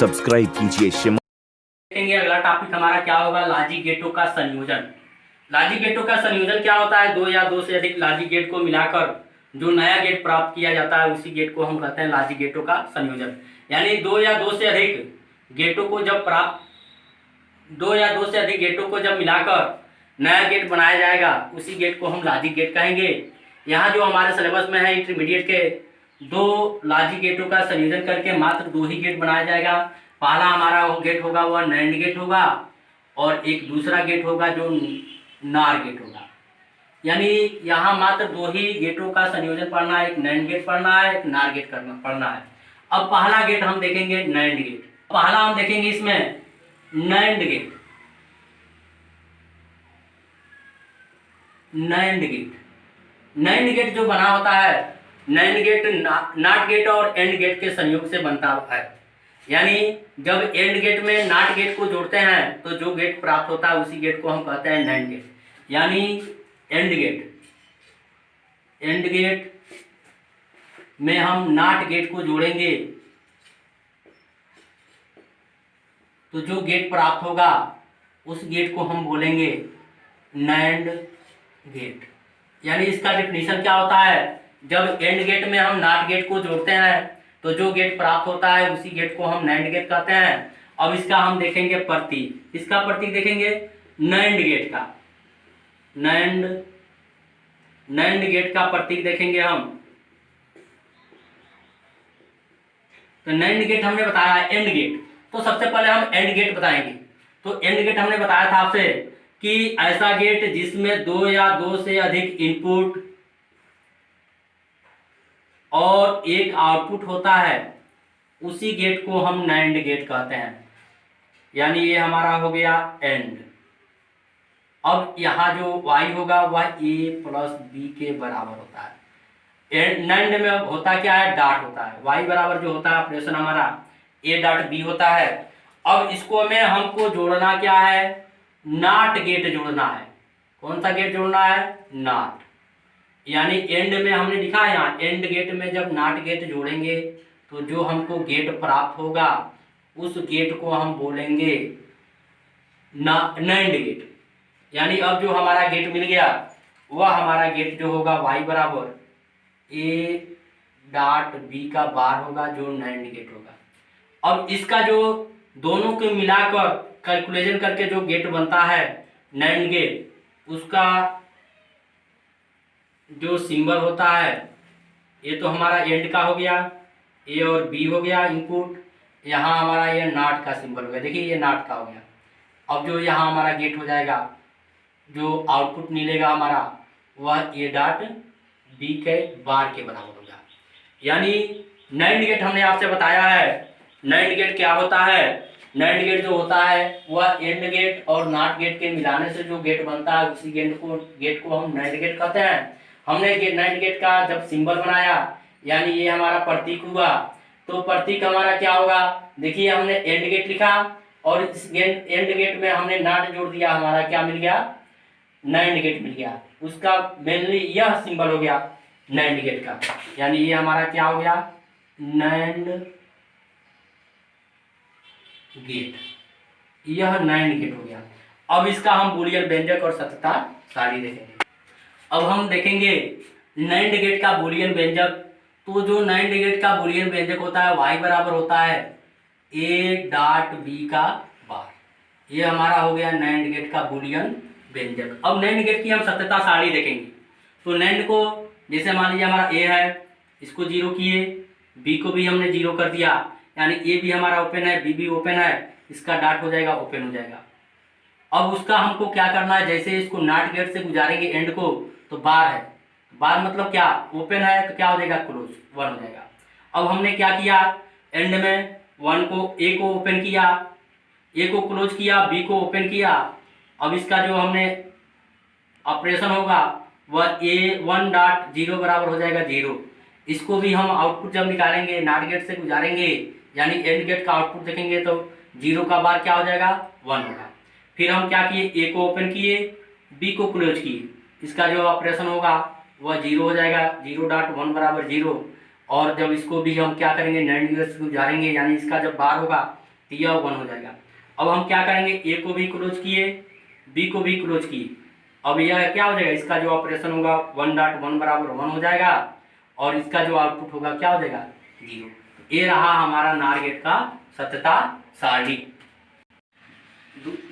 Subscribe कीजिए देखेंगे अगला टॉपिक हमारा क्या होगा, लॉजिक गेटों का संयोजन। लॉजिक गेटों का संयोजन क्या होता है, दो या दो से अधिक लॉजिक गेट को मिलाकर जो नया गेट प्राप्त किया जाता है उसी गेट को हम कहते हैं लॉजिक गेटों का संयोजन। यानी दो या दो से अधिक गेटों को जब मिलाकर नया गेट बनाया जाएगा उसी गेट को हम लॉजिक गेट कहेंगे। यहाँ जो हमारे सिलेबस में है इंटरमीडिएट के, दो लॉजिक गेटों का संयोजन करके मात्र दो ही गेट बनाया जाएगा। पहला हमारा वो गेट होगा वह नैंड गेट होगा और एक दूसरा गेट होगा जो नार गेट होगा। यानी यहाँ मात्र दो ही गेटों का संयोजन पढ़ना है, एक नैंड गेट पढ़ना है, एक नार गेट पढ़ना है। अब पहला गेट हम देखेंगे नैंड गेट। पहला हम देखेंगे इसमें नैंड गेट। नैंड गेट जो बना होता है, नैंड गेट नॉट गेट और एंड गेट के संयोग से बनता है। यानी जब एंड गेट में नॉट गेट को जोड़ते हैं तो जो गेट प्राप्त होता है उसी गेट को हम कहते हैं नैंड गेट। यानी एंड गेट में हम नॉट गेट को जोड़ेंगे तो जो गेट प्राप्त होगा उस गेट को हम बोलेंगे नैंड गेट। यानी इसका डेफिनेशन क्या होता है, जब एंड गेट में हम नॉट गेट को जोड़ते हैं तो जो गेट प्राप्त होता है उसी गेट को हम नैंड गेट कहते हैं। अब इसका हम देखेंगे प्रतीक। इसका प्रतीक देखेंगे नैंड गेट का, नैंड गेट का प्रतीक देखेंगे हम। तो नैंड गेट हमने बताया एंड गेट, तो सबसे पहले हम एंड गेट बताएंगे। तो एंड गेट हमने बताया था आपसे कि ऐसा गेट जिसमें दो या दो से अधिक इनपुट और एक आउटपुट होता है उसी गेट को हम नैंड गेट कहते हैं। यानी ये हमारा हो गया एंड। अब यहाँ जो y होगा वह a प्लस b के बराबर होता है। नैंड में होता क्या है, डॉट होता है। y बराबर जो होता है ऑपरेशन हमारा a डॉट b होता है। अब इसको में हमको जोड़ना क्या है, नॉट गेट जोड़ना है। कौन सा गेट जोड़ना है, नॉट। यानी एंड में हमने लिखा है यहाँ एंड गेट में जब नॉट गेट जोड़ेंगे तो जो हमको गेट प्राप्त होगा उस गेट को हम बोलेंगे नैंड गेट। यानी अब जो हमारा गेट मिल गया वह हमारा गेट जो होगा y बराबर a डॉट b का बार होगा जो नैंड गेट होगा। अब इसका जो दोनों को मिलाकर कैलकुलेशन करके जो गेट बनता है नैंड गेट, उसका जो सिंबल होता है, ये तो हमारा एंड का हो गया, ए और बी हो गया इनपुट। यहाँ हमारा ये नॉट का सिंबल हो गया, देखिए ये नॉट का हो गया। अब जो यहाँ हमारा गेट हो जाएगा, जो आउटपुट मिलेगा हमारा वह ए डॉट बी के बार के बराबर होगा। यानी नैंड गेट हमने आपसे बताया है, नैंड गेट क्या होता है, नैंड गेट जो होता है वह एंड गेट और नॉट गेट के मिलाने से जो गेट बनता है उसी गेट को हम नैंड गेट कहते हैं। हमने नैंड गेट का जब सिंबल बनाया यानी ये हमारा प्रतीक हुआ, तो प्रतीक हमारा क्या होगा, देखिए हमने एंड गेट लिखा और इस एंड गेट में हमने नॉट जोड़ दिया, हमारा क्या मिल गया, नैंड गेट मिल गया। उसका मेनली यह सिंबल हो गया नैंड गेट का। यानी ये हमारा क्या हो गया, नैंड गेट, यह नैंड गेट हो गया। अब इसका हम बूलियन व्यंजक और सत्यता सारी देखेंगे। अब हम देखेंगे नैंड गेट का बूलियन व्यंजक। तो जो नैंड गेट का बूलियन व्यंजक होता है y बराबर होता है a डॉट b का बार। ये हमारा हो गया नैंड गेट का बूलियन व्यंजक। अब नैंड गेट की हम सत्यता सारणी देखेंगे। तो नैंड को जैसे मान लीजिए हमारा a है, इसको 0 किए, b को भी हमने 0 कर दिया, यानी a भी हमारा ओपन है, b भी ओपन है, इसका डॉट हो जाएगा, ओपन हो जाएगा। अब उसका हमको क्या करना है, जैसे इसको नॉट गेट से गुजारेंगे एंड को तो बार है, बार मतलब क्या, ओपन है तो क्या हो जाएगा, क्लोज, 1 हो जाएगा। अब हमने क्या किया, एंड में 1 को a को ओपन किया, a को क्लोज किया, b को ओपन किया। अब इसका जो हमने ऑपरेशन होगा वह a1 डॉट 0 बराबर हो जाएगा 0। इसको भी हम आउटपुट जब निकालेंगे नॉट गेट से गुजारेंगे यानी एंड गेट का आउटपुट देखेंगे तो 0 का बार क्या हो जाएगा, 1 होगा। फिर हम क्या किए, a को ओपन किए, b को क्लोज किए, इसका जो ऑपरेशन होगा वह 0 हो जाएगा, 0 डॉट 1 बराबर 0। और जब इसको भी हम क्या करेंगे, नैंड गेट से गुजारेंगे यानी इसका जब बार होगा तो यह 1 हो जाएगा। अब हम क्या करेंगे, ए को भी क्लोज किए, बी को भी क्लोज किए। अब यह क्या हो जाएगा, इसका जो ऑपरेशन होगा 1.1 बराबर 1 हो जाएगा और इसका जो आउटपुट होगा क्या हो जाएगा 0। ये रहा हमारा नार गेट का सत्यता सारणी।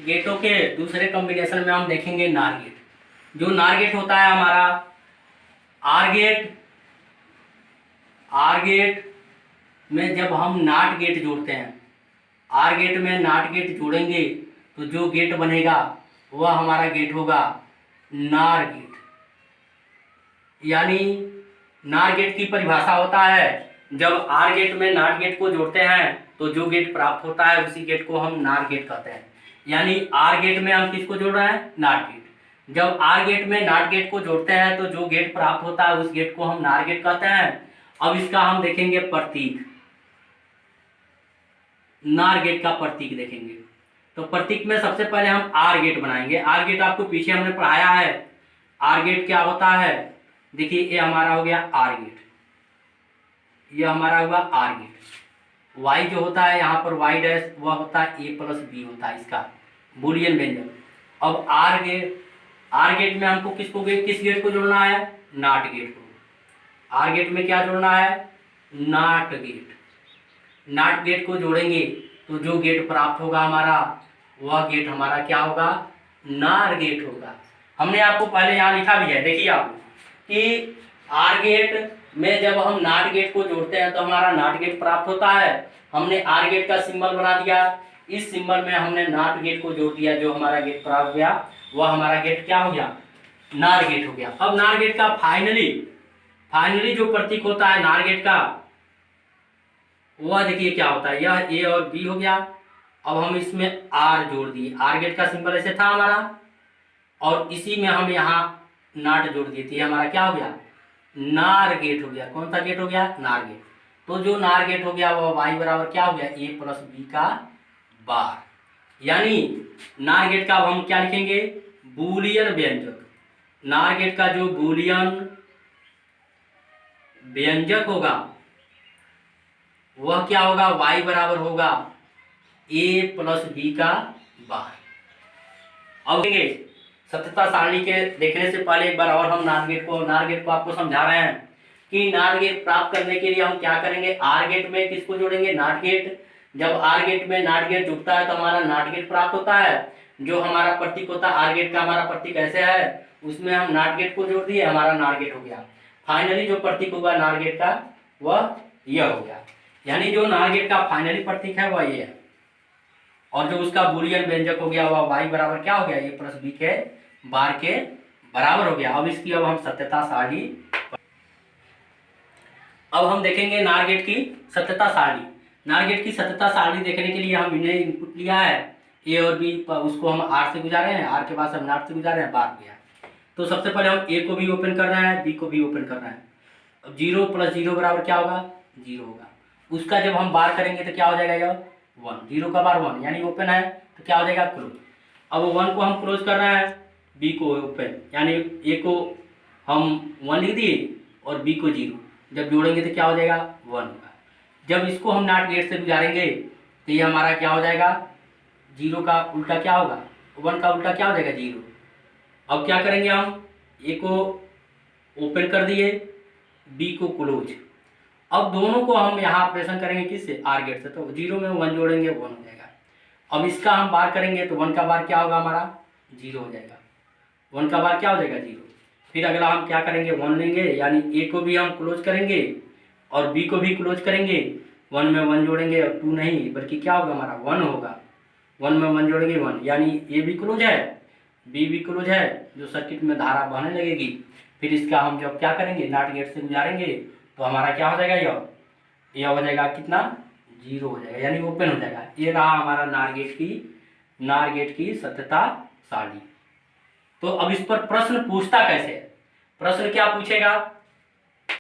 गेटों के दूसरे कॉम्बिनेशन में हम देखेंगे नार गेट। जो नार गेट होता है हमारा आर गेट में जब हम नाट गेट जोड़ते हैं, आर गेट में नाट गेट जोड़ेंगे तो जो गेट बनेगा वह हमारा गेट होगा नार गेट। यानी नार गेट की परिभाषा होता है, जब आर गेट में नाट गेट को जोड़ते हैं तो जो गेट प्राप्त होता है उसी गेट को हम नार गेट कहते हैं। यानी आर गेट में हम किसको जोड़ रहे हैं, नाट गेट। जब आर गेट में नाट गेट को जोड़ते हैं तो जो गेट प्राप्त होता है उस गेट को हम नार गेट कहते हैं। अब इसका हम देखेंगे प्रतीक, नार गेट का प्रतीक देखेंगे। तो प्रतीक में सबसे पहले हम आर गेट बनाएंगे। आर गेट आपको पीछे हमने पढ़ाया है। आर गेट क्या होता है, देखिए ये हमारा हो गया आर गेट, ये हमारा हुआ आर गेट। वाई जो होता है यहाँ पर वाई डैश वह होता है ए प्लस बी होता है इसका बूलियन व्यंजक। अब आर गेट में हमको किस गेट को जोड़ना है, नाट गेट को। आर गेट में क्या जोड़ना है, नाट गेट। नाट गेट को जोड़ेंगे तो जो गेट प्राप्त होगा हमारा वह गेट हमारा क्या होगा, नार गेट होगा। हमने आपको पहले यहाँ लिखा भी है, देखिए आप कि आर गेट में जब हम नाट गेट को जोड़ते हैं तो हमारा नाट गेट प्राप्त होता है। हमने आर गेट का सिंबल बना दिया, इस सिंबल में हमने नाट गेट को जोड़ दिया, जो हमारा गेट प्राप्त गया वह हमारा गेट क्या हो गया, नार गेट हो गया। अब नार गेट का फाइनली जो प्रतीक होता है नार गेट का वह देखिए क्या होता है, यह ए और बी हो गया। अब हम इसमें आर जोड़ दिए, आर गेट का सिंबल ऐसे था हमारा और इसी में हम यहाँ नाट जोड़ दिए थे, हमारा क्या हो गया, नार गेट हो गया। कौन सा गेट हो गया, नार गेट। तो जो नार गेट हो गया वह वाई बराबर क्या हो गया, ए प्लस बी का बार। यानी नार गेट का अब हम क्या लिखेंगे, बूलियन व्यंजक। नार गेट का जो बूलियन व्यंजक होगा वह क्या होगा, y बराबर होगा a प्लस बी का बार। अब देखेंगे सत्यता सारणी के देखने से पहले एक बार और हम नार गेट को आपको समझा रहे हैं कि नार गेट प्राप्त करने के लिए हम क्या करेंगे, आर गेट में किसको जोड़ेंगे, नाट गेट। जब आर गेट में नाट गेट जुड़ता है तो हमारा नाट गेट प्राप्त होता है। जो हमारा प्रतीक होता है आर गेट का, हमारा प्रतीक ऐसे है, उसमें हम नाट गेट को जोड़ दिए, हमारा नार गेट हो गया। फाइनली जो प्रतीक होगा नार गेट का वह यह हो गया। यानी जो नार गेट का फाइनली प्रतीक है वह ये है और जो उसका बूलियन व्यंजक हो गया वह y बराबर क्या हो गया, a प्लस बी के बार के बराबर हो गया। अब इसकी अब हम सत्यता सारणी, अब हम देखेंगे नार गेट की सत्यता सारणी। नार गेट की सत्यता सारणी देखने के लिए हम इन्हें इनपुट लिया है a और b, उसको हम r से गुजारे हैं, r के बाद हम नाट से गुजारे हैं, बार गया। तो सबसे पहले हम a को भी ओपन कर रहे हैं, b को भी ओपन कर रहे हैं। अब 0 प्लस 0 बराबर क्या होगा, 0 होगा। उसका जब हम बार करेंगे तो क्या हो जाएगा, यह 1, 0 का बार 1 यानी ओपन है तो क्या हो जाएगा, क्लोज। अब 1 को हम क्लोज कर रहे हैं, b को ओपन, यानी a को हम 1 लिख दिए और b को 0, जब जोड़ेंगे तो क्या हो जाएगा, 1 होगा। जब इसको हम नाट गेट से गुजारेंगे तो ये हमारा क्या हो जाएगा, 0 का उल्टा क्या होगा, 1 का उल्टा क्या हो जाएगा, 0। अब क्या करेंगे हम, a को ओपन कर दिए, b को क्लोज। अब दोनों को हम यहाँ ऑपरेशन करेंगे किससे, आर गेट से, तो 0 में 1 जोड़ेंगे 1 हो जाएगा। अब इसका हम बार करेंगे तो 1 का बार क्या होगा, हमारा 0 हो जाएगा। 1 का बार क्या हो जाएगा, 0। फिर अगला हम क्या करेंगे, 1 लेंगे, यानी a को भी हम क्लोज करेंगे और b को भी क्लोज करेंगे। 1 में 1 जोड़ेंगे और 2 नहीं बल्कि क्या होगा, हमारा 1 होगा। 1 में 1 जोड़ेंगे 1, यानी a भी क्लोज है, b भी क्लोज है, जो सर्किट में धारा बहने लगेगी। फिर इसका हम जब क्या करेंगे, नाट गेट से गुजारेंगे तो हमारा क्या हो जाएगा, यह हो जाएगा कितना, 0 हो जाएगा, यानी ओपन हो जाएगा। ये रहा हमारा नार गेट की सत्यता सारणी। तो अब इस पर प्रश्न पूछता कैसे है, प्रश्न क्या पूछेगा,